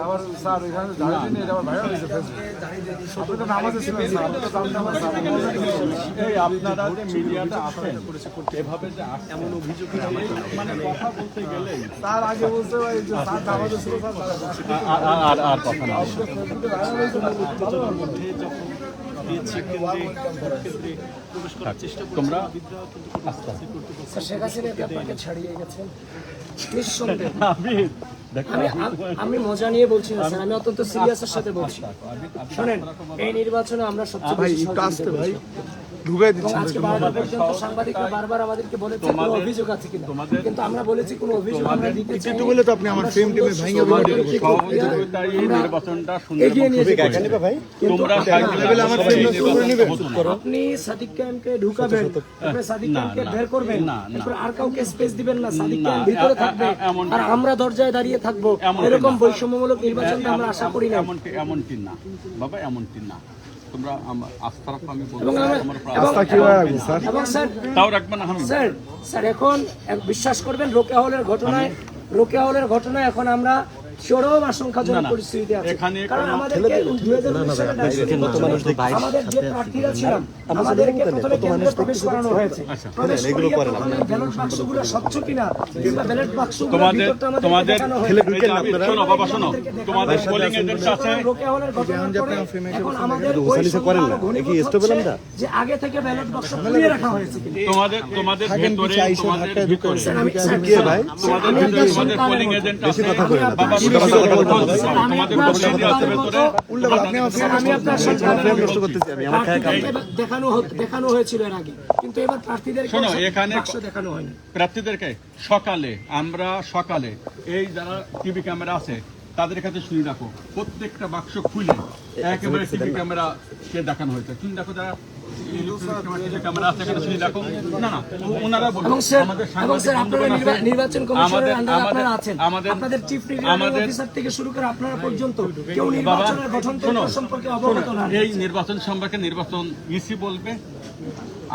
আবার স্যার এখানে দাঁড়িয়ে নিয়ে যাওয়ার ভাইরাল হয়েছে আপনি তো নামাজে ছিলেন স্যার, আপনি তো জানতাম না স্যার। এই আপনারা যে মিডিয়াতে আসেন এভাবে যে এমন অভিযোগ মানে কথা বলতে গেলে স্যার আগে বলতে ভাই যে স্যার নামাজে ছিল স্যার কথা বলছি। আর কথা না ভাইরাল হয়েছে তোমরা শেখ হাসিনা আপনাকে ছাড়িয়ে গেছেন নিঃসন্দেহে। আমি দেখো আমি মজা নিয়ে বলছি না স্যার, আমি অত্যন্ত সিরিয়াসের সাথে বলছি। শোনেন, এই নির্বাচনে আমরা সবচেয়ে ভাই বেশি একটু আসতে সহযোগিতা ভাই করেছি। ঢুকাই এবং দিচ্ছেন আজকে 12টা পর্যন্ত সাংবাদিকরা বারবার আমাদেরকে বলেছে কোনো অভিযোগ আছে কিনা, কিন্তু আমরা বলেছি কোনো অভিযোগ আমরা দিতে চাই না। বলে তো আপনি আমার ফ্রেম টিমে ভাঙিয়ে সহযোগিতায় এই নির্বাচনটা সুন্দর এগিয়ে নিয়ে যেতে চাই। ভাই তোমরা আপনি সাদিক কায়েমকে ঢুকাবেন, আপনি সাদিক কায়েমকে বের করবেন, এরপর আর কাউকে স্পেস দিবেন না, সাদিক কায়েম ভিতরে থাকবে আর আমরা দরজায় দাঁড়িয়ে থাকবো। এরকম বৈষম্যমূলক নির্বাচনটা আমরা আশা করি না। এমনটি না বাবা, এমনটি না। তোমরা আস্থা রাখো, আমি বলবো আস্থা কিভাবে রাখবো স্যার? এবং স্যার তাও রাখবে না। আমি স্যার এখন বিশ্বাস করবেন রোকেয়া হলের ঘটনায় এখন আমরা চরম আশঙ্কাজনক পরিস্থিতিতে আছি। কারণ আমাদেরকে 2019 সালে আমাদের যে প্রার্থীরা ছিলাম আমাদেরকে প্রথমে কেন্দ্রে প্রবেশ করানো হয়েছে। প্রবেশ করিয়ে প্রথমে ব্যালট বাক্সগুলো স্বচ্ছ কিনা কিংবা ব্যালট বাক্সগুলোর ভিতরটা আমাদের দেখানো হয়েছে। শোনো বাবা, শোনো, তোমাদের পোলিং এজেন্ট আছে। রোকেয়া হলের ঘটনার পরে এখন আমাদের যে আগে থেকে ব্যালট বাক্স খুলিয়ে রাখা হয়েছে কিনা। তোমাদের ভেতরে তোমাদের পোলিং এজেন্ট আছে। বাবা দেখানো হয়েছিল এর আগে, কিন্তু এবার প্রার্থীদের শোনো, এখানে দেখানো হয়নি। প্রার্থীদেরকে আমরা সকালে এই যারা টিভি ক্যামেরা আছে তাদের কাছে শুনে রাখো, প্রত্যেকটা বাক্স খুলে একেবারে টিভি ক্যামেরা কে দেখানো হয়েছে। শুনে দেখো যারা ক্যামেরা আছে এখানে শুনে দেখো। না ওনারা এবং স্যার আপনারা নির্বাচন কমিশনের আন্ডারে আপনারা আছেন, আপনাদের চিফ রিটার্নিং অফিসার থেকে শুরু করে আপনারা পর্যন্ত কেউ নির্বাচনের গঠনতন্ত্র সম্পর্কে অবগত না। এই নির্বাচন সম্পর্কে নির্বাচন ইসি বলবে।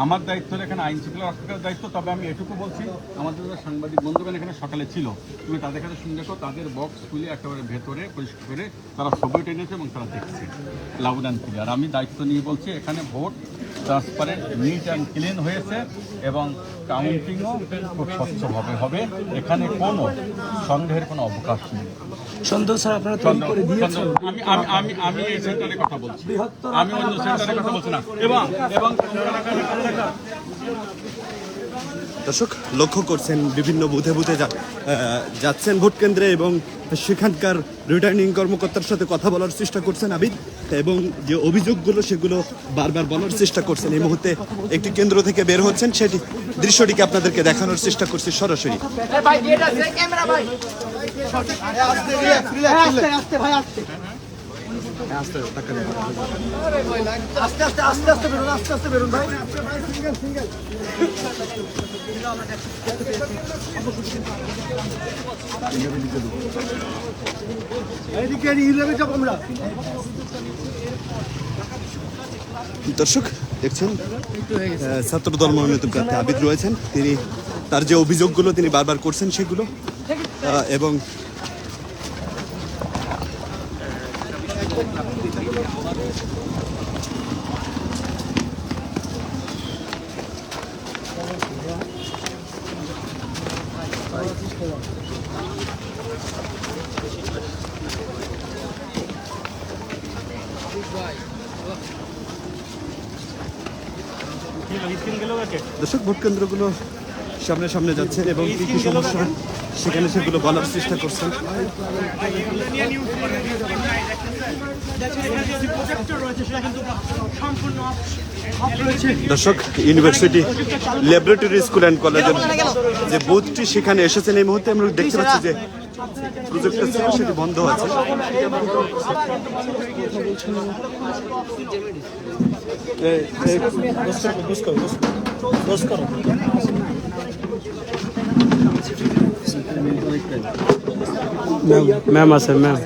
আমার দায়িত্ব এখানে আইন শৃঙ্খলা রক্ষার দায়িত্ব। তবে আমি এটুকু বলছি, আমাদের যারা সাংবাদিক বন্ধুগণ এখানে সকালে ছিল, তুমি তাদের কাছে শুনে দেখো, তাদের বক্স খুলে একেবারে ভেতরে পরিষ্কার করে তারা ছবি টেনেছে এবং তারা দেখছে লাউড অ্যান্ড ক্লিয়ার। আমি দায়িত্ব নিয়ে বলছি, এখানে vote transparent, neat and clean হয়েছে এবং কাউন্টিংও খুব স্বচ্ছভাবে হবে। এখানে কোনো সন্দেহের কোনো অবকাশ নেই। সন্দেহ স্যার আপনারা তৈরি করে দিয়েছেন। আমি এই সেন্টারে কথা বলছি, আমি অন্য সেন্টারে কথা বলছি না। এবং দর্শক লক্ষ্য করছেন বিভিন্ন বুথে বুথে যাচ্ছেন ভোট কেন্দ্রে এবং সেখানকার রিটার্নিং কর্মকর্তার সাথে কথা বলার চেষ্টা করছেন আবিদ, এবং যে অভিযোগগুলো সেগুলো বারবার বলার চেষ্টা করছেন। এই মুহূর্তে একটি কেন্দ্র থেকে বের হচ্ছেন, সেটি দৃশ্যটিকে আপনাদেরকে দেখানোর চেষ্টা করছি সরাসরি। দর্শক দেখছেন ছাত্রদল মনোনীত প্রার্থী আবিদ রয়েছেন, তিনি তার যে অভিযোগগুলো তিনি বারবার করছেন সেগুলো, এবং দর্শক ভোট কেন্দ্রগুলো সামনে সামনে যাচ্ছেন এবং কি কি সমস্যা সেখানে সেগুলো বলার চেষ্টা করছেন। দর্শক ইউনিভার্সিটি ল্যাবরেটরি স্কুল অ্যান্ড কলেজের যে বুথটি সেখানে এসেছেন, এই মুহূর্তে আমরা দেখতে পাচ্ছি যে প্রজেক্টর ছিল সেটি বন্ধ আছে। ম্যাম আছে ম্যাম,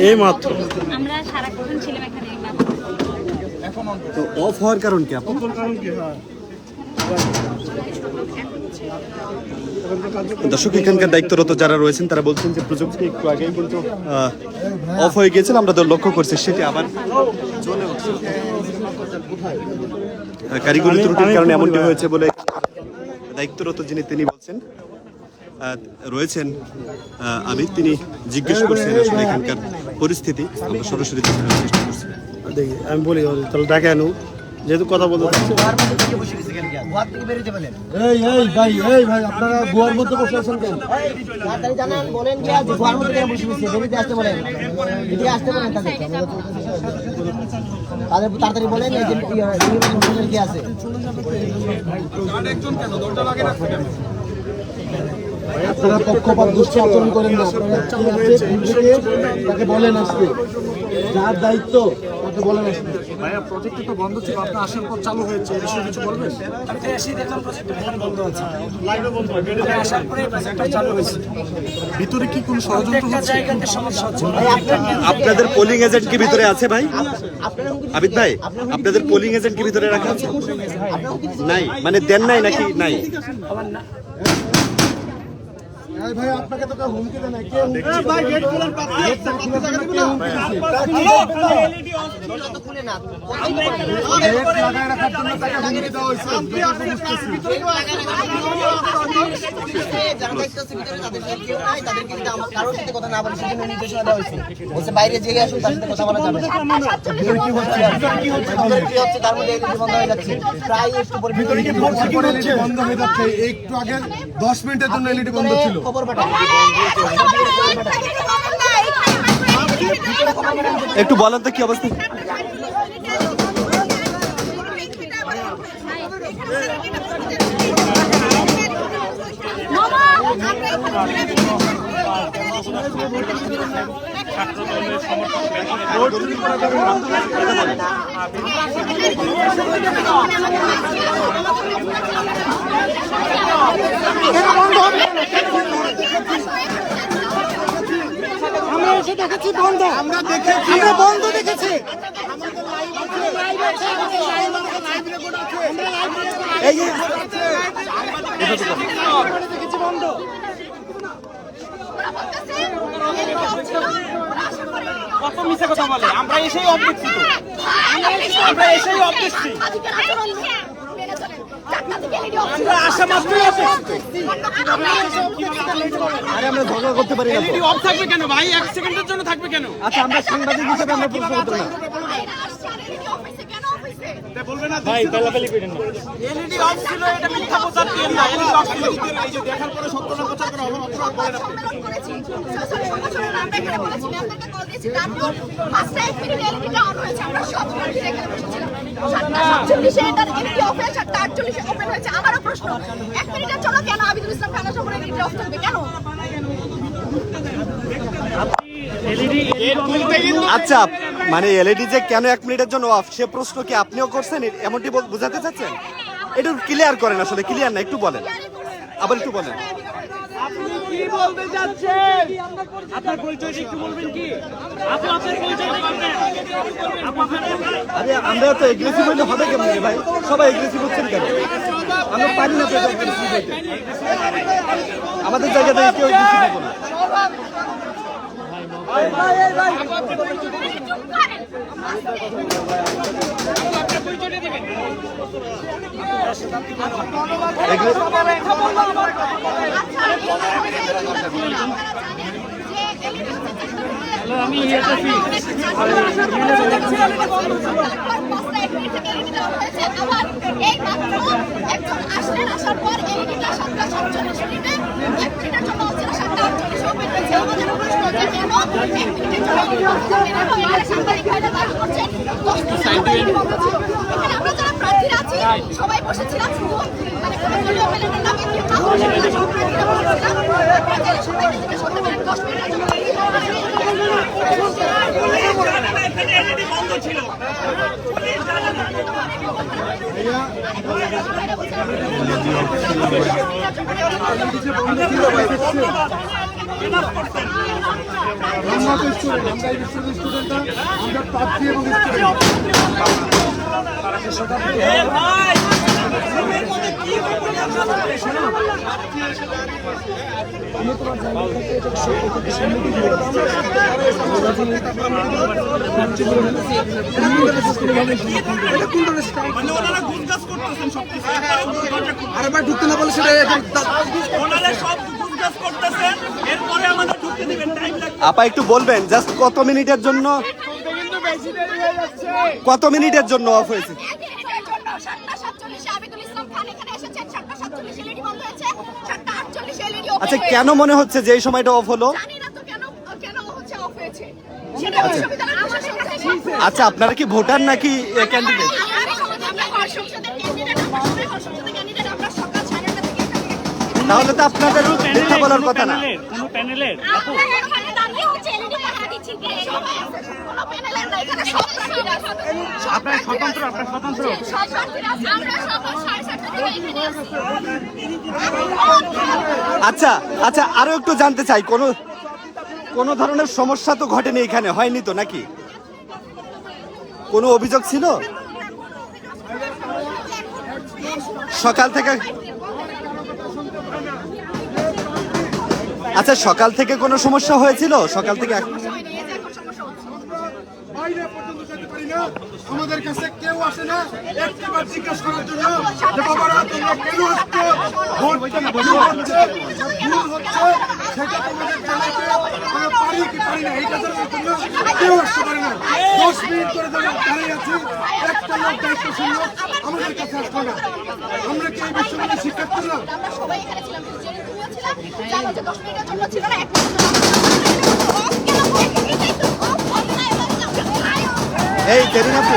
এই মাত্র আমরা সারাক্ষণ ছিলাম এখানে। তো অফ হওয়ার কারণ কি? দর্শক, এখানকার দায়িত্বরত যারা রয়েছেন তারা বলছেন যে প্রযুক্তি একটু আগেই কিন্তু অফ হয়ে গিয়েছিল, আমরা তো লক্ষ্য করছি সেটি আবার জ্বলে উঠছে। কারিগরি ত্রুটির কারণে এমনটি হয়েছে বলে দায়িত্বরত যিনি তিনি বলছেন রয়েছেন আবিদ, তিনি জিজ্ঞেস করছেন আসলে এখানকার পরিস্থিতি। আমরা সরাসরি দেখানোর চেষ্টা করছি। দেখি আমি বলি তাহলে ডাকে আনু, যেহেতু কথা বলতে এই ভাই আপনারা গোয়ার মধ্যে বসে আছেন কেন? তাড়াতাড়ি জানান, বলেন যে আজ গোয়ার মধ্যে কেন বসে বসে বেরিয়ে আসতে বলেন, বেরিয়ে আসতে বলেন তাদের তাড়াতাড়ি বলেন এই যে কি আছে। আপনারা পক্ষপাত দুষ্ট আচরণ করেন না, আপনারা তাকে বলেন আসতে, যার দায়িত্ব তাকে বলেন আসতে। ভাইয়া প্রজেক্ট তো বন্ধ ছিল, আপনি আসার পর চালু হয়েছে, এই বিষয়ে কিছু বলবেন? আমি এসে দেখলাম প্রজেক্টটা বন্ধ আছে, আসার পরে প্রজেক্টটা চালু হয়েছে। ভিতরে কি কোনো ষড়যন্ত্র একটা হচ্ছে? জায়গাতে সমস্যা হচ্ছে। আপনাদের পোলিং এজেন্ট কি ভিতরে আছে ভাই? আবিদ ভাই, আপনাদের পোলিং এজেন্ট কি ভিতরে রাখা আছে? নাই, মানে দেন নাই নাকি? নাই। আমার না ভাই আপনাকে তো কেউ হুমকি দেয় না, কে ভাই গেট খোলার পাশে খুলে না গেট লাগায় রাখার জন্য তাকে হুমকি দেওয়া হয়েছে। যারা দায়িত্ব আছে ভিতরে তাদের সাথে কেউ নাই, তাদেরকে যদি আমার কারোর সাথে কথা না বলে সেজন্য নির্দেশনা দেওয়া হয়েছে। বলছে বাইরে যে আসুন তার সাথে কথা বলা যাবে না। কি হচ্ছে তার মধ্যে এলইডি বন্ধ হয়ে যাচ্ছে, প্রায় একটু পরে ভিতরে কি বলছে পরে এলইডি বন্ধ হয়ে যাচ্ছে? একটু আগে 10 মিনিটের জন্য এলইডি বন্ধ ছিল। খবর পাঠান। একটু বলেন তো কি অবস্থা? আমরা এসে দেখেছি বন্ধ, আমরা বন্ধ দেখেছি। এই যে কত মিছে কথা বলে, আমরা এসেই অফ দেখছি তো, আমরা এসেই অফ দেখছি, আসা মাত্রই অফ দেখছি। আরে আমরা ঝগড়া করতে পারি না তো। এলইডি অফ থাকবে কেন ভাই? 1 সেকেন্ডের জন্য থাকবে কেন? আচ্ছা, আমরা সাংবাদিক হিসেবে আমরা প্রশ্ন করতে না। ভাই বেলাবেলি করেন না। এলইডি অফ ছিল, এটা মিথ্যা প্রচার দিয়ে না, এলইডি অফ ছিল। এই যে দেখার পরে সত্য না প্রচার করা হবে, অপরাধ করে না। আমারও প্রশ্ন, 1 মিনিটের জন্য কেন আবিদুল ইসলাম খান যখন এলইডি অফ থাকবে কেন? আচ্ছা, মানে এলইডি যে কেন 1 মিনিটের জন্য অফ, সে প্রশ্ন কি আপনিও করছেন? এমনটি বোঝাতে চাচ্ছেন? একটু ক্লিয়ার করেন, আসলে ক্লিয়ার না, একটু বলেন, আবার একটু বলেন। কি বলতে যাচ্ছেন? আপনার পরিচয়টা একটু বলবেন কি? আপনি আপনার পরিচয়টা বলবেন। আরে আমরা তো এগ্রেসিভ হইলে হবে কেমন রে ভাই? সবাই এগ্রেসিভ হচ্ছেন কেন? আমরা পারি না তো এগ্রেসিভ হইতে। আমাদের জায়গাতে কেউ এগ্রেসিভ হবো না। আমি এই মাত্র একজন আসলেন, আসার পর এলইডিটা 7:47 মিনিটে 1 মিনিটের জন্য হচ্ছে 7:48 ওপেন হয়েছে। আমাদের প্রশ্ন যে কেন 1 মিনিটের জন্য এলইডি অফ থাকবে না, এবং এখানে সাংবাদিক ভাইরা দাবি করছেন 10 মিনিট এলইডি বন্ধ ছিল। এখানে আমরা যারা প্রার্থীরা আছি সবাই বসেছিলাম, শুধু মানে কোনো দলীয় প্যানেলের নামে কেউ না বসে সব প্রার্থীরা বসেছিলাম। আপনাদের সবাই নিজেদের সত্য করেন 10 মিনিটের জন্য এলইডি বন্ধ ছিল। আমরা তো স্টুডেন্ট, আমরা এই স্টুডেন্টটা আমরা প্রার্থী এবং স্টুডেন্ট। আরেকবার ঢুকতে না বলে সেটা আপা একটু বলবেন জাস্ট কত মিনিটের জন্য অফ হয়েছে? আচ্ছা, কেন মনে হচ্ছে যে এই সময়টা অফ হলো? আচ্ছা, আপনারা কি ভোটার নাকি ক্যান্ডিডেট? তাহলে তো আপনাদের কথা বলার কথা না। কোনো প্যানেলের আপনার স্বতন্ত্র আচ্ছা আচ্ছা, আরো একটু জানতে চাই, কোনো ধরনের সমস্যা তো ঘটেনি এখানে, হয়নি তো নাকি? কোনো অভিযোগ ছিল সকাল থেকে? আচ্ছা, সকাল থেকে কোনো সমস্যা হয়েছিল? সকাল থেকে আমাদের কাছে কেউ আসে না একবার জিজ্ঞাসা করার জন্য যে বাবারা তোমরা কেন আসছো, ভোট ভুল হচ্ছে সেটা তোমাদের জানাতে আমরা পারি কি পারি না এইটা জানার জন্য কেউ আসতে পারে না। 10 মিনিট করে দাঁড়িয়ে আছি, একটা লোক দায়িত্বশীল লোক আমাদের কাছে আসলো না। আমরা কি এই বিশ্ববিদ্যালয়ের শিক্ষার্থী না? সবাই এখানে ছিলাম, তুমিও ছিলা, জানো যে 10 মিনিটের জন্য ছিল না, 1 এই তেরিনাপু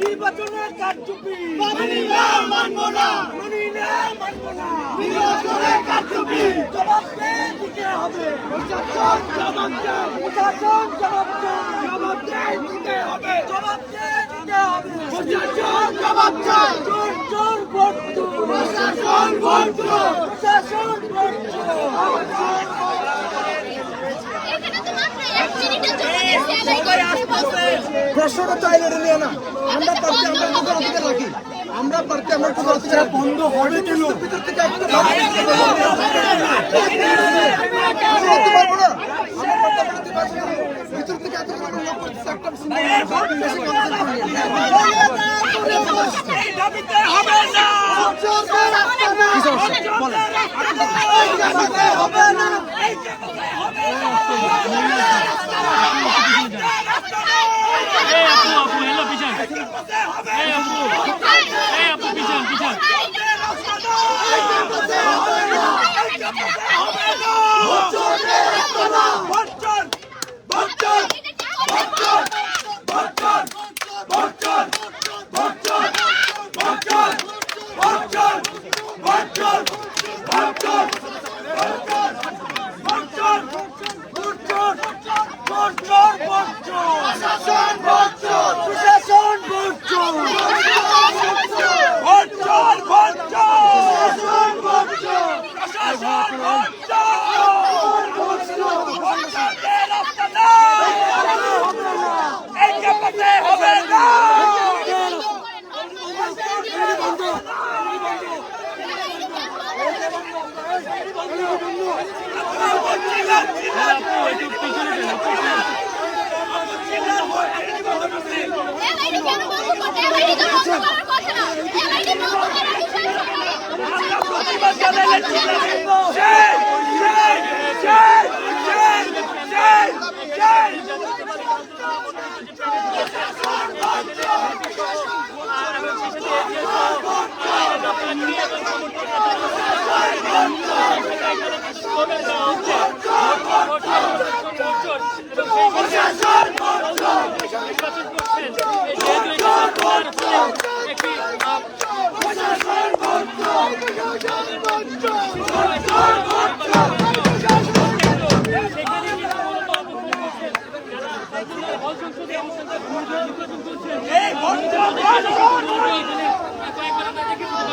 নির্বাচনের কারচুপি মানি না, মানব না, মানি না, মানব না, নির্বাচনের কারচুপি জবাব দিতে হবে, প্রশাসন জবাব দেয়, প্রশাসন জবাব দেয়, জবাব দিতে হবে, জবাব দিতে হবে, প্রশাসন জবাব দেয়, চোর চোর ভোট প্রশাসন ভোট প্রশাসন ভোট প্রশ্নটা তো আইলে নিয়ে না, আমরা পারতে আমরা কোনো অধিকার রাখি, আমরা পারতে আমরা কোনো অধিকার বন্ধ হবে কেন? ভিতর থেকে একটা ভাব করতে পারবো না, ভিতর থেকে এত বড় লোক করতে একটা দাবিতে হবে না, হবে না,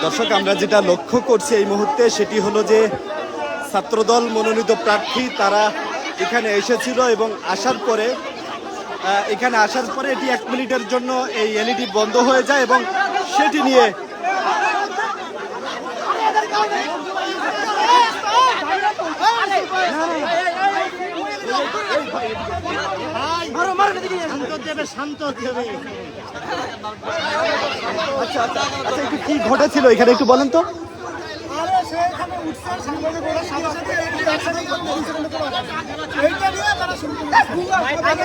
দর্শক, আমরা যেটা লক্ষ্য করছি এই মুহূর্তে সেটি হলো যে ছাত্রদল মনোনীত প্রার্থী তারা এখানে এসেছিল এবং আসার পরে এটি 1 মিনিটের জন্য এই এলইডি বন্ধ হয়ে যায় এবং সেটি নিয়ে আচ্ছা একটু কি ঘটেছিল এখানে একটু বলেন তো। আরে সে এখানে উঠছে সাংবাদিক ওরা সাথে সাথে একসাথে করতে দিচ্ছে কিন্তু এইটা নিয়ে তারা শুরু করছে এইখানে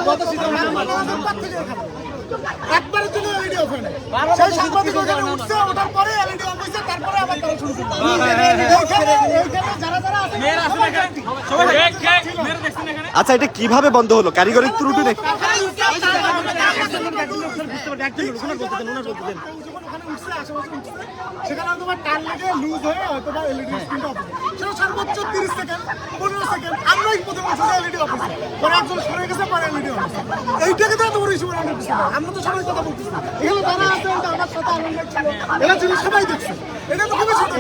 গত সিজনে একবারের জন্য এলইডি অফ হয় না সেই সাংবাদিক ওখানে উঠছে ওঠার পরে এলইডি অফ হয়েছে তারপরে আবার তারা শুরু করছে এইখানে যারা যারা আছে আচ্ছা, এটা কিভাবে বন্ধ হলো? কারিগরি ত্রুটি নাকি? সেখানে হয়তো টান লেগে লুজ হয়ে হয়তো বা এলইডি স্ক্রিনটা অফ সেটা সর্বোচ্চ 30 সেকেন্ড 15 সেকেন্ড আমরাই প্রথমে শুধু এলইডি অফ পরে একজন সরে গেছে পরে এলইডি অফ এইটাকে তো এত বড় ইস্যু বানানো আমরা তো সবাই কথা বলতেছি এগুলো যারা আছে ওটা আমার সাথে আনন্দ ছিল এরা যদি সবাই দেখছে এটা তো খুবই ছোট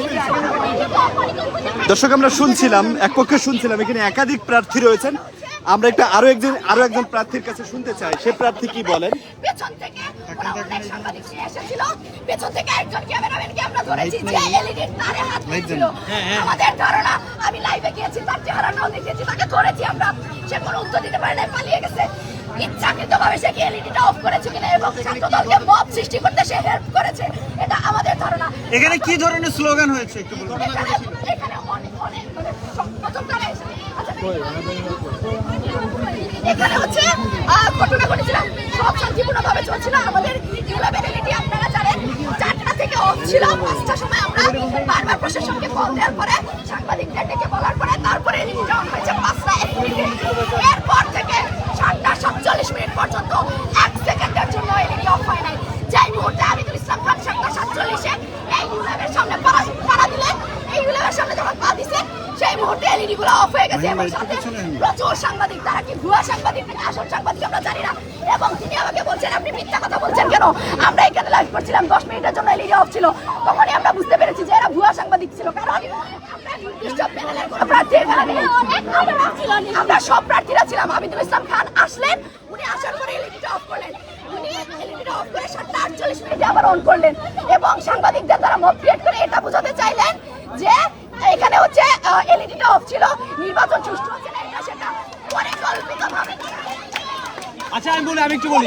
দর্শক, আমরা শুনছিলাম এক পক্ষে শুনছিলাম এখানে একাধিক প্রার্থী রয়েছেন। আমরা একটা আরো একজন প্রার্থীর কাছে শুনতে চাই সে প্রার্থী কি বলেন। পেছন থেকে ওরা অনেক সাংবাদিক নিয়ে এসেছিল, পেছন থেকে একজন ক্যামেরাম্যানকে আমরা ধরেছি যে এলইডির তারে হাত দিয়েছিল। আমাদের ধারণা, আমি লাইভে গিয়েছি, তার চেহারাটাও দেখেছি, তাকে ধরেছি আমরা, সে কোনো উত্তর দিতে পারে না, পালিয়ে গেছে। ইচ্ছাকৃতভাবে সে কি এলইডিটা অফ করেছে কিনা এবং ছাত্রদলকে মব সৃষ্টি করতে সে হেল্প করেছে, এটা আমাদের ধারণা। এখানে কি ধরনের স্লোগান হয়েছে একটু বলুন। এখানে অনেক প্রথমটারে এখানে হচ্ছে ঘটনা ঘটেছিল, সব শান্তিপূর্ণভাবে চলছিল। আমাদের ইউলাবিলিটি আপনারা জানেন 4টা থেকে অফ ছিল, 5টার সময় আমরা বারবার প্রশাসনকে কল দেওয়ার পরে সাংবাদিকদের ডেকে বলার পরে তারপরে এলইডিটা অন হয়েছে 5টা 1 মিনিটে। এরপর থেকে 7টা 47 মিনিট পর্যন্ত 1 সেকেন্ডের জন্য এলইডি অফ হয় নাই। যাই মুহূর্তে আমিদুল ইসলাম খান 7টা 47-এ এই ইউলাবের সামনে পাড়া দিলেন, এই ইউলাবের সামনে যখন পা দিছে সেই মুহূর্তে এলইডি গুলো অফ হয়ে গেছে এবং সাথে প্রচুর সাংবাদিক, তারা কি ভুয়া সাংবাদিক নাকি আসল সাংবাদিক আমরা জানি না। এবং তিনি আমাকে বলছেন আপনি মিথ্যা কথা বলছেন কেন, আমরা এখানে লাইভ করছিলাম 10 মিনিটের জন্য এলইডি অফ ছিল। তখনই আমরা বুঝতে পেরেছি যে এরা ভুয়া সাংবাদিক ছিল, কারণ আমরা নির্দিষ্ট প্যানেলের কোনো প্রার্থী এখানে নেই, আমরা সব প্রার্থীরা ছিলাম। আমিদুল ইসলাম খান আসলেন, উনি আসার পরে এলইডিটা অফ করলেন, উনি এলইডিটা অফ করে 7টা 48 মিনিটে আবার অন করলেন এবং সাংবাদিকদের দ্বারা মব ক্রিয়েট করে এটা বোঝাতে চাইলেন যে এখানে হচ্ছে এলইডিটা অফ ছিল, নির্বাচন সুষ্ঠু হচ্ছে না, এটা সেটা পরিকল্পিতভাবে। আচ্ছা আমি একটু বলি।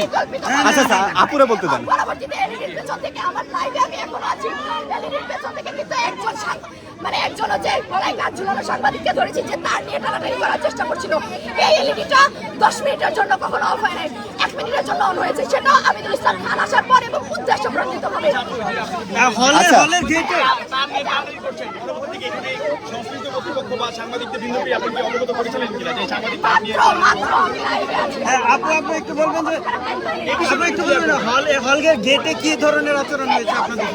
আচ্ছা আপুরে বলতে দেন। পরবর্তীতে এলইডির পেছন থেকে আমার লাইভে আমি এখনো আছি, এলইডির পেছন থেকে কিন্তু একজন হচ্ছে গলায় গাছ ঝুলানো সাংবাদিককে ধরেছি যে তার নিয়ে টানাটানি করার চেষ্টা করছিল। এই এলইডিটা 10 মিনিটের জন্য কখনো অফ হয় নাই, 1 মিনিটের জন্য অন হয়েছে, সেটা আমিদুল ইসলাম খান আসার পর এবং উদ্দেশ্য প্রণোদিতভাবে। হলের গেটে আপু একটু বলবেন যে হলের গেটে কি ধরনের আচরণ হয়েছে আপনাদের?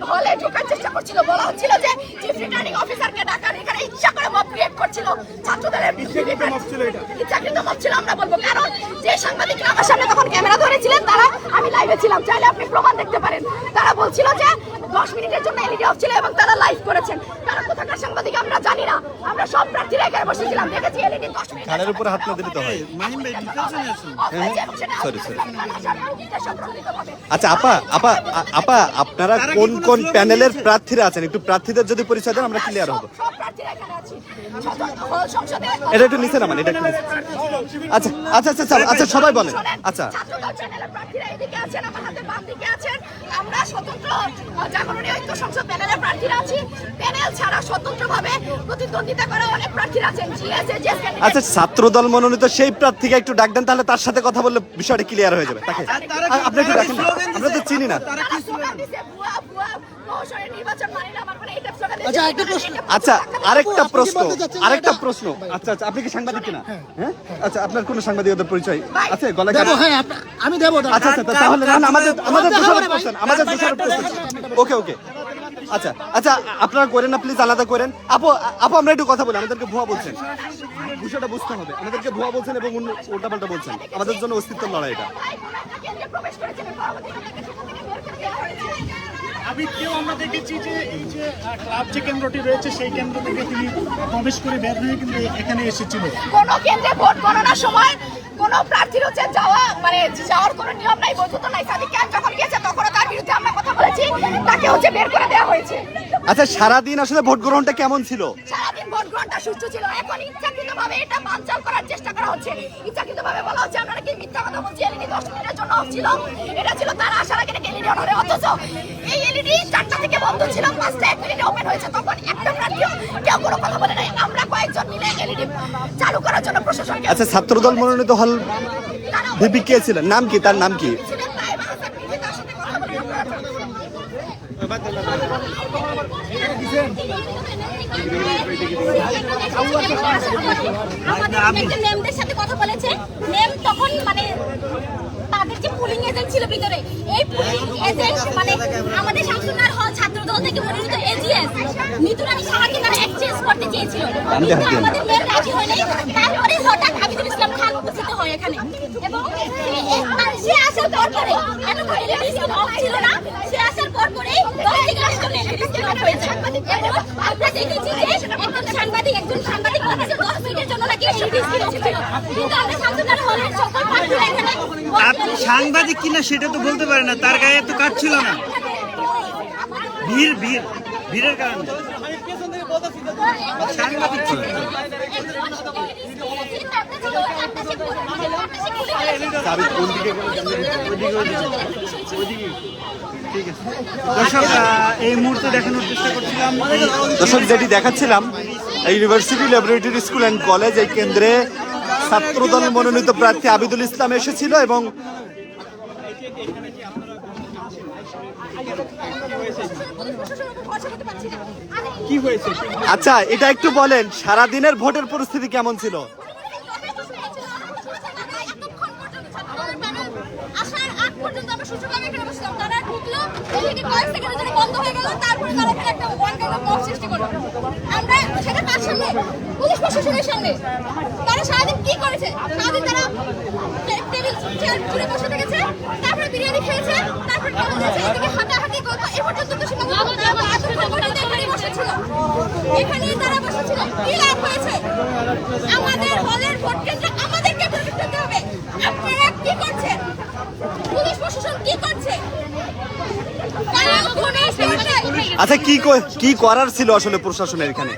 হলে ঢোকার চেষ্টা করছিল, বলা হচ্ছিল যে চিফ রিটার্নিং অফিসারকে ডাকার, এখানে ইচ্ছা করে মব ক্রিয়েট করছিল ছাত্রদের ইচ্ছাকৃত মব ছিল আমরা বলবো, কারণ যে সাংবাদিকরা আমার সামনে তখন ক্যামেরা ধরেছিলেন তারা, আমি লাইভে ছিলাম, চাইলে আপনি প্রমাণ দেখতে পারেন, তারা বলছিল যে 10 মিনিটের জন্য এলইডি অফ ছিল এবং তারা লাইভ করেছেন। তারা কোথাকার সাংবাদিক আমরা জানি না, আমরা সব প্রার্থীরা এখানে বসেছিলাম, দেখেছি এলইডি 10 মিনিট কানের উপরে হাত না দিলে তো হয়। আচ্ছা আপা আপনারা কোন প্যানেলের প্রার্থীরা আছেন একটু প্রার্থীদের যদি পরিচয় দেন আমরা ক্লিয়ার হবো। সব প্রার্থী প্রার্থীরা এখানে আছি হল সংসদে এটা একটু নিচে নামান, এটা একটু নিচে। আচ্ছা আচ্ছা আচ্ছা আচ্ছা, আচ্ছা সবাই বলেন। আচ্ছা ছাত্রদল চ্যানেলের প্রার্থীরা এদিকে আছেন, আমার হাতে বাম দিকে আছেন। আমরা স্বতন্ত্র জাগরণী ঐক্য সংসদ প্যানেলের প্রার্থীরা আছি। প্যানেল ছাড়া স্বতন্ত্রভাবে প্রতিদ্বন্দ্বিতা করা অনেক প্রার্থীরা আছেন। আচ্ছা, ছাত্রদল মনোনীত সেই প্রার্থীকে একটু ডাক দেন, তাহলে তার সাথে কথা বললে বিষয়টা ক্লিয়ার হয়ে যাবে। তাকে আপনি একটু ডাকেন, আমরা তো চিনি না। আচ্ছা আরেকটা প্রশ্ন, আচ্ছা আচ্ছা, আপনি কি সাংবাদিক কিনা? হ্যাঁ, আচ্ছা, আপনার কোনো সাংবাদিকতার পরিচয় আছে? গলায় কাটা? হ্যাঁ আমি দেবো। আচ্ছা আচ্ছা, তাহলে না, আমাদের দোষারোপ করছেন, ওকে ওকে। আচ্ছা আচ্ছা, আপনারা করেন না প্লিজ, আলাদা করেন। আপু আমরা একটু কথা বলি, আমাদেরকে ভুয়া বলছেন, বিষয়টা বুঝতে হবে। আমাদেরকে ভুয়া বলছেন এবং উল্টাপাল্টা বলছেন, আমাদের জন্য অস্তিত্বের লড়াই এটা। আমি কেউ আমরা দেখেছি যে এই যে ক্লাব যে কেন্দ্রটি রয়েছে সেই কেন্দ্র থেকে তিনি প্রবেশ করে বের হয়ে কিন্তু এখানে এসেছিল। কোন কেন্দ্রে ভোট গণনার সময় কোন প্রার্থীর হচ্ছে যাওয়ার কোনো নিয়ম নাই, বৈধতা নাই। সাদিক খান যখন গিয়েছে তখন তার বিরুদ্ধে আমরা কথা বলেছি, তাকে হচ্ছে বের করে দেওয়া হয়েছে। আচ্ছা, সারাদিন আসলে ভোট গ্রহণটা কেমন ছিল? সারাদিন ভোট গ্রহণটা সুষ্ঠু ছিল। এখন ইচ্ছাকৃতভাবে এটা বানচাল করার চেষ্টা করা হচ্ছে। ইচ্ছাকৃতভাবে বলা হচ্ছে আমরা নাকি মিথ্যা কথা বলছি, এলইডি 10 দিনের জন্য অফ ছিল। এটা ছিল তার আসার আগে নাকি এলইডি অন হবে, অথচ এই এলইডি 4টা থেকে বন্ধ ছিল, 5টা 1 মিনিটে ওপেন হয়েছে। তখন একটা প্রার্থীও কেউ কোনো কথা বলে নাই। আমরা কয়েকজন মিলে এলইডি চালু করার জন্য প্রশাসনকে। আচ্ছা, ছাত্রদল মনোনীত হল ভিপি কে ছিলেন? নাম কি, তার নাম কি? আমাদের মেমদের সাথে কথা বলেছে। মেম তখন মানে তাদের যে পুলিং এজেন্ট ছিল ভিতরে, এই পুলিং এজেন্ট মানে আমাদের শামসুন্নাহর হল ছাত্রদল থেকে মনোনীত এজিএস মিতুরানী সাহাকে তারা এক্সচেঞ্জ করতে চেয়েছিল, কিন্তু আমাদের মেম রাজি হয়নি। তারপরে হঠাৎ হাবিবুল ইসলাম খান উপস্থিত হয় এখানে, এবং সে আসার পর পরে এতক্ষণ এলইডি অফ ছিল না, সে আসার পর পরে 10 থেকে 8 জন এলইডি অফ হয়েছে। আমরা দেখেছি যে একজন সাংবাদিক বলেছে 10 মিনিটের জন্য নাকি এলইডি ছিল, কিন্তু আমরা শামসুন্নাহর হলের সকল প্রার্থীরা এখানে আপনি সাংবাদিক কিনা সেটা তো বলতে পারেন না, তার গায়ে তো কাজ ছিল না, ভিড়ের কারণে সাংবাদিক ছিল। দর্শক, এই মুহূর্তে দেখানোর চেষ্টা করছিলাম, দর্শক যেটি দেখাচ্ছিলাম, university laboratory school and college এই কেন্দ্রে ছাত্রদল মনোনীত প্রার্থী আবিদুল ইসলাম এসেছিল এবং কি হয়েছে? আচ্ছা, এটা একটু বলেন, সারাদিনের ভোটের পরিস্থিতি কেমন ছিল? আসার আগ পর্যন্ত আমরা সুষ্ঠুভাবে এখানে বসছিলাম। তারা ঢুকলো, এলইডি কয়েক সেকেন্ডের জন্য বন্ধ হয়ে গেল, তারপরে তারা এখানে একটা ওয়ান কাইন্ড অফ বক্স সৃষ্টি করলো। আমরা সেটা কার সামনে? পুলিশ প্রশাসনের সামনে। তারা সারাদিন কি করেছে? সারাদিন তারা টেবিল চেয়ার জুড়ে বসে থেকেছে, তারপরে বিরিয়ানি খেয়েছে, তারপরে এদিকে হাঁটাহাঁটি করতো। এ পর্যন্ত তো সীমা এখানে বসেছিল, এখানেই তারা বসেছিল। কি লাভ হয়েছে? আমাদের হলের ভোট কেন্দ্রে আমাদেরকে প্রোটেক্ট করতে হবে। আপনারা কি করছেন? পুলিশ প্রশাসন কি করছে? আচ্ছা, কি করার ছিল আসলে প্রশাসনের এখানে?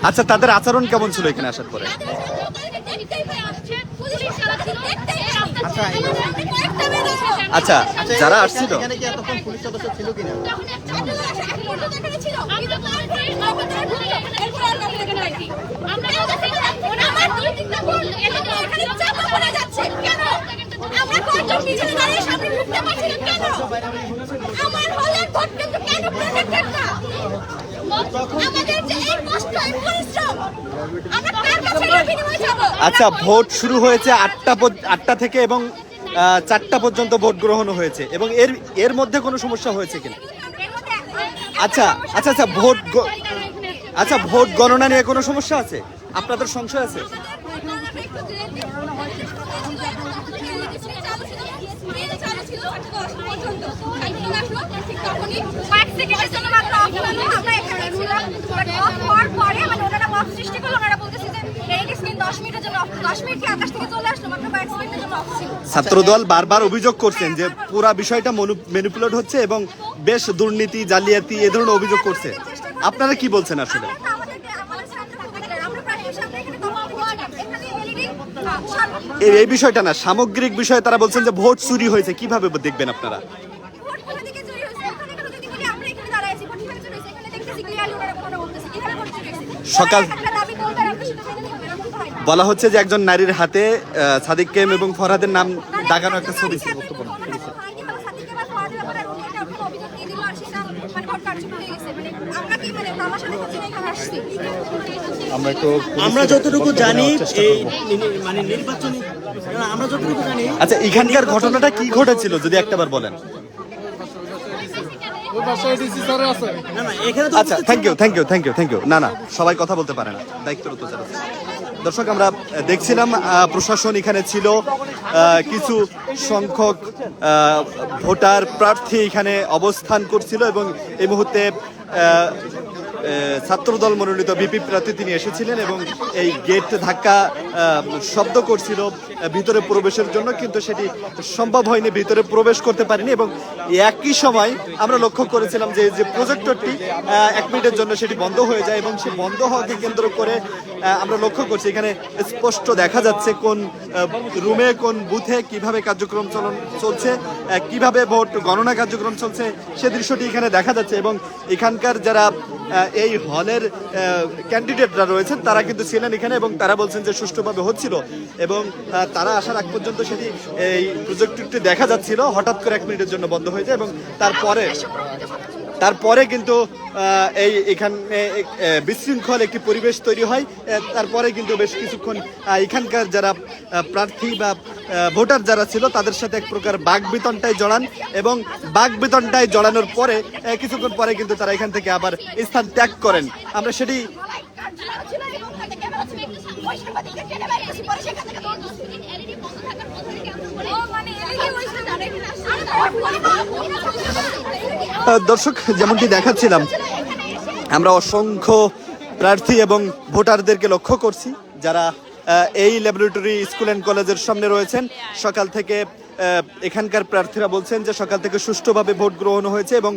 আচ্ছা, তাদের আচরণ কেমন ছিল এখানে আসার পরে? আচ্ছা, যারা আসছিল আচ্ছা, ভোট শুরু হয়েছে 8টা থেকে এবং 4টা পর্যন্ত ভোট গ্রহণ হয়েছে, এবং এর মধ্যে কোনো সমস্যা হয়েছে কিনা? আচ্ছা আচ্ছা আচ্ছা, ভোট গণনা নিয়ে কোনো সমস্যা আছে? আপনাদের সংশয় আছে? সৃষ্টি করলো, ওনারা বলতেছে যে 10 মিনিটের জন্য 10 মিনিট কি আকাশ থেকে চলে আসলো মাত্র কয়েক সেকেন্ডের জন্য অফ ছিল। ছাত্রদল বারবার অভিযোগ করছেন যে পুরা বিষয়টা ম্যানিপুলেট হচ্ছে এবং বেশ দুর্নীতি জালিয়াতি এ ধরনের অভিযোগ করছে। আপনারা কি বলছেন আসলে? এই বিষয়টা না, সামগ্রিক বিষয়ে তারা বলছেন যে ভোট চুরি হয়েছে, কিভাবে দেখবেন আপনারা? সকাল বলা হচ্ছে যে একজন নারীর হাতে সাদিক কেম এবং ফরহাদের নাম দাগানো একটা ছবি ছিল। আমরা যতটুকু জানি এই মানে নির্বাচনী আমরা যতটুকু জানি। আচ্ছা, এখানকার ঘটনাটা কি ঘটেছিল যদি একটাবার বলেন? না না এখানে তো আচ্ছা, থ্যাংক ইউ। না সবাই কথা বলতে পারে না, দায়িত্বরত যারা। দর্শক, আমরা দেখছিলাম প্রশাসন এখানে ছিল, কিছু সংখ্যক ভোটার প্রার্থী এখানে অবস্থান করছিল এবং এই মুহূর্তে ছাত্রদল মনোনীত বিপি প্রার্থী তিনি এসেছিলেন এবং এই গেট ধাক্কা শব্দ করছিল ভিতরে প্রবেশের জন্য, কিন্তু সেটি সম্ভব হয়নি, ভিতরে প্রবেশ করতে পারেনি। এবং একই সময় আমরা লক্ষ্য করেছিলাম যে প্রজেক্টরটি 1 মিনিটের জন্য সেটি বন্ধ হয়ে যায় এবং সে বন্ধ হওয়াকে কেন্দ্র করে আমরা লক্ষ্য করছি এখানে স্পষ্ট দেখা যাচ্ছে কোন রুমে কোন বুথে কিভাবে কার্যক্রম চলছে, কিভাবে ভোট গণনা কার্যক্রম চলছে সে দৃশ্যটি এখানে দেখা যাচ্ছে। এবং এখানকার যারা এই হলের ক্যান্ডিডেটরা রয়েছেন তারা কিন্তু ছিলেন এখানে এবং তারা বলছেন যে সুষ্ঠুভাবে হচ্ছিল এবং তারা আসার আগ পর্যন্ত সেটি এই প্রজেক্টরটি দেখা যাচ্ছিল, হঠাৎ করে 1 মিনিটের জন্য বন্ধ হয়ে যায় এবং তারপরে কিন্তু এখানে বিশৃঙ্খল একটি পরিবেশ তৈরি হয়। তারপরে কিন্তু বেশ কিছুক্ষণ এখানকার যারা প্রার্থী বা ভোটার যারা ছিল তাদের সাথে এক প্রকার বাকবিতণ্ডায় জড়ান এবং বাকবিতণ্ডায় জড়ানোর পরে কিছুক্ষণ পরে কিন্তু তারা এখান থেকে আবার স্থান ত্যাগ করেন। আমরা সেটি দর্শক যেমনটি দেখাচ্ছিলাম, আমরা অসংখ্য প্রার্থী এবং ভোটারদেরকে লক্ষ্য করছি যারা এই ল্যাবরেটরি স্কুল অ্যান্ড কলেজের সামনে রয়েছেন। সকাল থেকে এখানকার প্রার্থীরা বলছেন যে সকাল থেকে সুষ্ঠুভাবে ভোট গ্রহণ হয়েছে এবং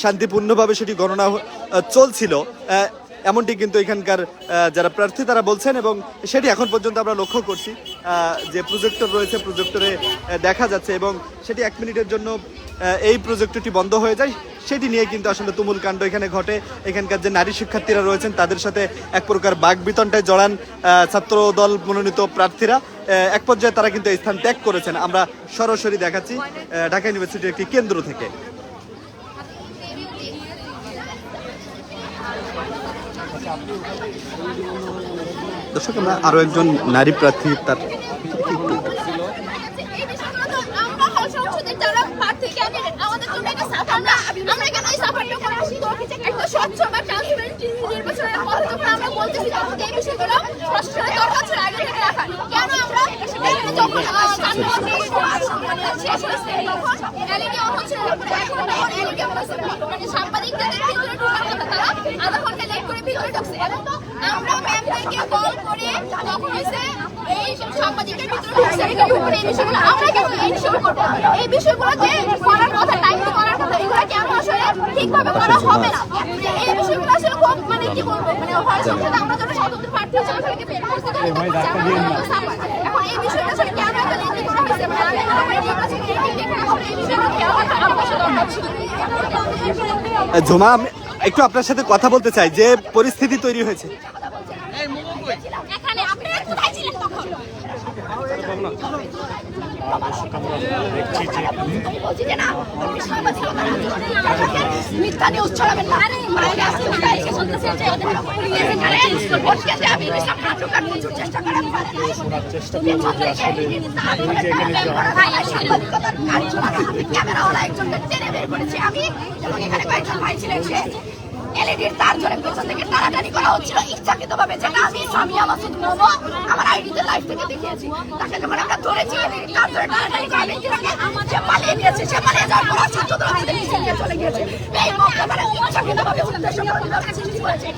শান্তিপূর্ণভাবে সেটি গণনা চলছিল, এমনটি কিন্তু এখানকার যারা প্রার্থী তারা বলছেন। এবং সেটি এখন পর্যন্ত আমরা লক্ষ্য করছি যে প্রজেক্টর রয়েছে, প্রজেক্টরে দেখা যাচ্ছে এবং সেটি 1 মিনিটের জন্য এই প্রজেক্টরটি বন্ধ হয়ে যায়। সেটি নিয়ে কিন্তু আসলে তুমুল কাণ্ড এখানে ঘটে। এখানকার যে নারী শিক্ষার্থীরা রয়েছেন তাদের সাথে এক প্রকার বাকবিতণ্ডায় জড়ান ছাত্র দল মনোনীত প্রার্থীরা। এক পর্যায়ে তারা কিন্তু এই স্থান ত্যাগ করেছেন। আমরা সরাসরি দেখাচ্ছি ঢাকা ইউনিভার্সিটির একটি কেন্দ্র থেকে। দর্শক, আমরা আরো একজন নারী প্রার্থী তার এই বিষয়গুলোতে করার কথা, টাইম তো করার কথা, এগুলো কেন আসলে ঠিকভাবে করা হবে না? এই বিষয়গুলো আসলে খুব মানে কি বলবো, মানে হল সংসদে আমরা যখন স্বতন্ত্র প্রার্থী হিসেবে সেটাকে বের করতে পারি, এখন এই বিষয়টা আসলে কেন একটা নীতি করা হয়েছে, মানে আমরা নির্বাচনে এই বিষয়গুলো খেয়াল রাখার অবশ্যই দরকার ছিল। ঝুমা, একটু আপনার সাথে কথা বলতে চাই, যে পরিস্থিতি তৈরি হয়েছে এখানে আপনারা কোথায় ছিলেন তখন? মিথ্যা নিউজ ছড়াবেন না। বাইরে আসতে গাড়িকে চলতেছে যে ওদের আমি চেষ্টা করেন ক্যামেরাওয়ালা একজনকে টেনে বের করেছি আমি এবং এখানে কয়েকজন ভাই ছিলেন, সে এলইডির তার জন্য পেছন থেকে টানাটানি করা হচ্ছিল ইচ্ছাকৃতভাবে, যেটা আমি সামিয়া মাসুদ মোমো আমার আইডিতে লাইভ থেকে দেখিয়েছি। তাকে যখন আমরা ধরেছি তার ধরে টানাটানি করা ব্যক্তিটাকে সে পালিয়ে গিয়েছে, সে পালিয়ে যাওয়ার পর ছাত্রদের আমাদের মিছিল নিয়ে চলে গিয়েছে। এই মৌকা তারা ইচ্ছাকৃতভাবে উদ্দেশ্য করে সৃষ্টি করেছে।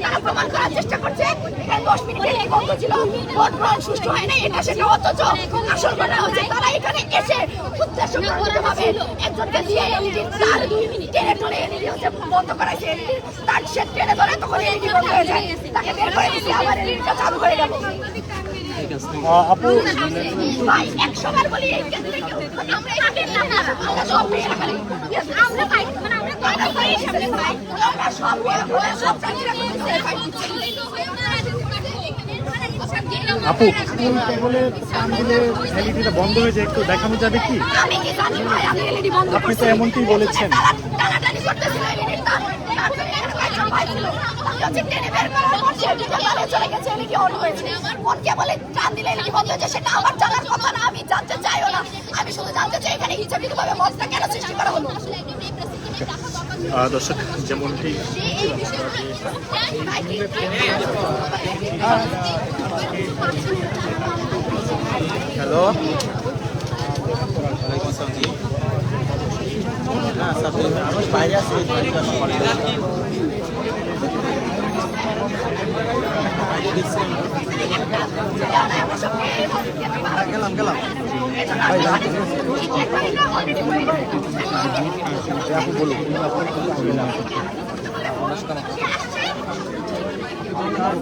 তারা প্রমাণ করার চেষ্টা করছে এখানে 10 মিনিটের এই বন্ধ ছিল, ভোট গ্রহণ সুষ্ঠু হয় না, এটা সেটা, অথচ আসল ঘটনা হচ্ছে তারা এখানে এসে উদ্দেশ্য করে একজনকে দিয়ে এলইডির তার 2 মিনিট টেনে টনে এলইডি হচ্ছে বন্ধ করাইছে। তার সে টেনে ধরে তখন এলইডি বন্ধ হয়ে যায়, তাকে বের করে দিচ্ছে, আবার এলইডিটা চালু হয়ে গেল। আপু ভাই 100 বার বলি এই কেন্দ্রে আমরা এখানে না, আমরা সব পেয়ে রাখালি, আমরা ফাইট মানে আমরা কথা বলি সামনে ভাই, আমরা সব বলে সব প্রার্থীরা করতে ফাইট দিচ্ছি। আপু বলে এলইডিটা বন্ধ হয়ে যায়, একটু দেখানো যাবে কি? আমি কি জানি ভাই, আমি এলইডি বন্ধ করছি। আপনি তো এমনটিই বলেছেন। টানাটানি করতেছিল এলইডির তার, তারপরে এখানে কয়েকজন ভাই ছিল, আমি হচ্ছে টেনে বের করার পর সে এলইডি জ্বালিয়ে চলে গেছে, এলইডি অন হয়েছে। কোনকে বলে টান দিলে এলইডি বন্ধ হয়েছে সেটা আমার জানার কথা না, আমি জানতে চাইও না। আমি শুধু জানতে চাই এখানে ইচ্ছাকৃতভাবে মতটা কেন সৃষ্টি করা হলো। দর্শক যেমনটি হ্যালো, বাইরে আসি, গেলাম গেলাম। বলুন